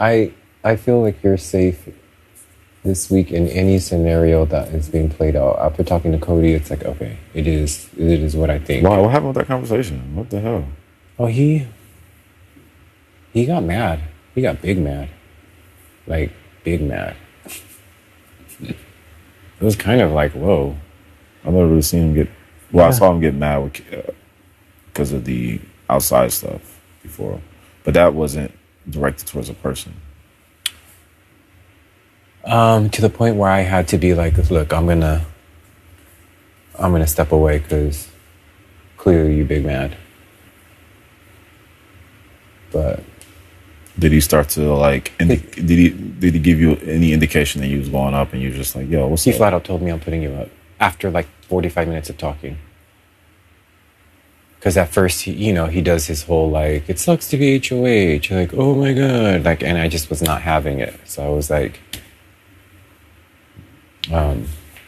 I feel like you're safe this week in any scenario that is being played out. After talking to Cody, it's like, okay, it is what I think. Why? What happened with that conversation? What the hell? Oh, he got mad. He got big mad. Like, big mad. It was kind of like, whoa. I never really seen him get... Well, I saw him get mad because of the outside stuff before. But that wasn't directed towards a person. To the point where I had to be like, look, I'm gonna step away because clearly you big mad. But did he start to like? Did he give you any indication that he was going up, and you were just like, yo, what's up? He flat out told me I'm putting you up after like 45 minutes of talking. Because at first, he does his whole like, it sucks to be HOH, like, oh my god, like, and I just was not having it. So I was like.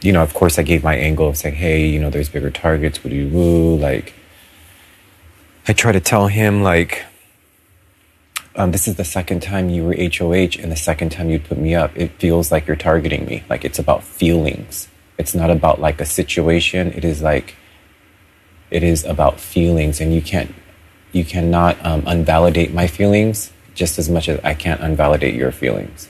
Of course I gave my angle of saying, hey, there's bigger targets, would you woo? Like, I try to tell him, like, this is the second time you were HOH and the second time you put me up. It feels like you're targeting me. Like, it's about feelings. It's not about, like, a situation. It is about feelings, and you cannot unvalidate my feelings just as much as I can't unvalidate your feelings.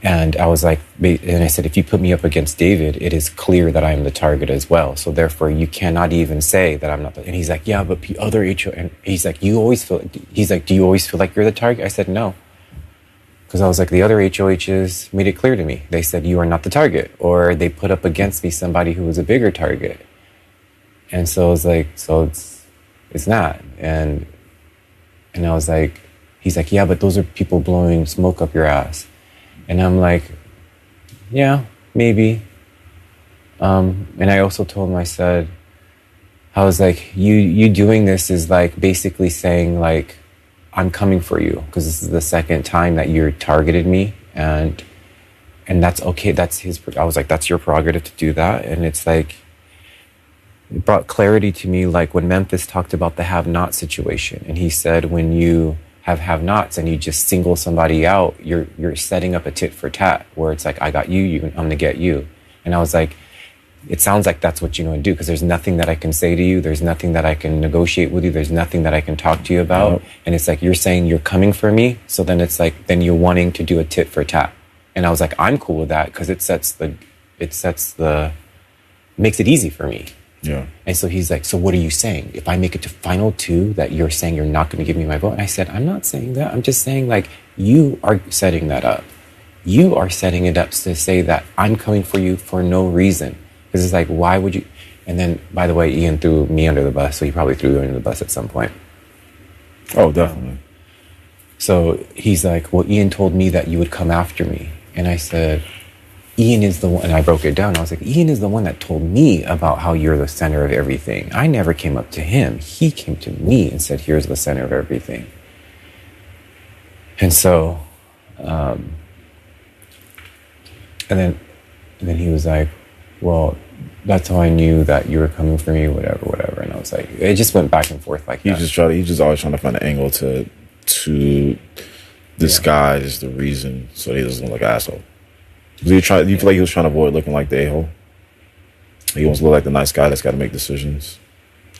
And I was like, and I said, if you put me up against David, it is clear that I am the target as well. So therefore, you cannot even say that I'm not. And he's like, yeah, but other HO. And he's like, do you always feel like you're the target? I said, no. Because I was like, the other HOHs made it clear to me. They said, you are not the target. Or they put up against me somebody who was a bigger target. And so I was like, so it's not. And I was like, he's like, yeah, but those are people blowing smoke up your ass. And I'm like, yeah, maybe. And I also told him, I was like, you doing this is like basically saying like, I'm coming for you because this is the second time that you targeted me, and that's okay. I was like, that's your prerogative to do that. And it's like, it brought clarity to me, like when Memphis talked about the have-not situation, and he said, when you have-nots and you just single somebody out, you're setting up a tit for tat where it's like, I got you, I'm gonna get you. And I was like, it sounds like that's what you're gonna do, because there's nothing that I can say to you, there's nothing that I can negotiate with you, there's nothing that I can talk to you about. And it's like, you're saying you're coming for me, so then it's like, then you're wanting to do a tit for tat. And I was like, I'm cool with that, because makes it easy for me. Yeah. And so he's like, so what are you saying? If I make it to final two, that you're saying you're not going to give me my vote? And I said, I'm not saying that. I'm just saying, like, you are setting that up. You are setting it up to say that I'm coming for you for no reason. Because it's like, why would you? And then, by the way, Ian threw me under the bus, so he probably threw you under the bus at some point. Oh, definitely. So he's like, well, Ian told me that you would come after me. And I said, Ian is the one, and I broke it down. I was like, Ian is the one that told me about how you're the center of everything. I never came up to him. He came to me and said, here's the center of everything. And so, and then he was like, well, that's how I knew that you were coming for me, whatever. And I was like, it just went back and forth like that. He's just always trying to find an angle to disguise the reason so he doesn't look like an asshole. Do you feel like he was trying to avoid looking like the a-hole? He wants to look like the nice guy that's got to make decisions.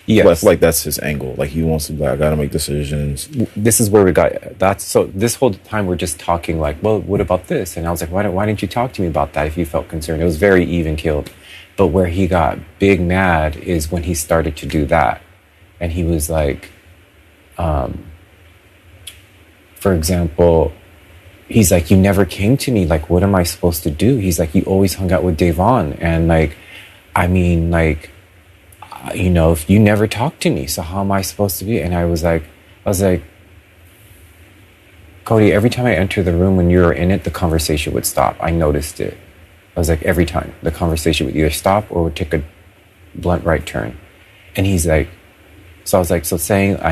Yes. But I feel like that's his angle. Like, he wants to be like, I got to make decisions. This is where we got, so this whole time we're just talking like, well, what about this? And I was like, why didn't you talk to me about that if you felt concerned? It was very even keeled. But where he got big mad is when he started to do that. And he was like, for example, he's like, you never came to me. Like, what am I supposed to do? He's like, you always hung out with Devon. And like, I mean, like, if you never talked to me, so how am I supposed to be? And I was like, Cody, every time I enter the room when you were in it, the conversation would stop. I noticed it. I was like, every time the conversation would either stop or would take a blunt right turn. And he's like, so I was like, saying I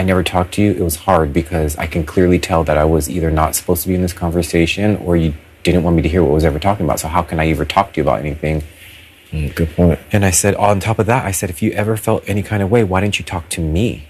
never talked to you, it was hard because I can clearly tell that I was either not supposed to be in this conversation or you didn't want me to hear what I was ever talking about. So how can I ever talk to you about anything? Good point. And I said, on top of that, I said, if you ever felt any kind of way, why didn't you talk to me?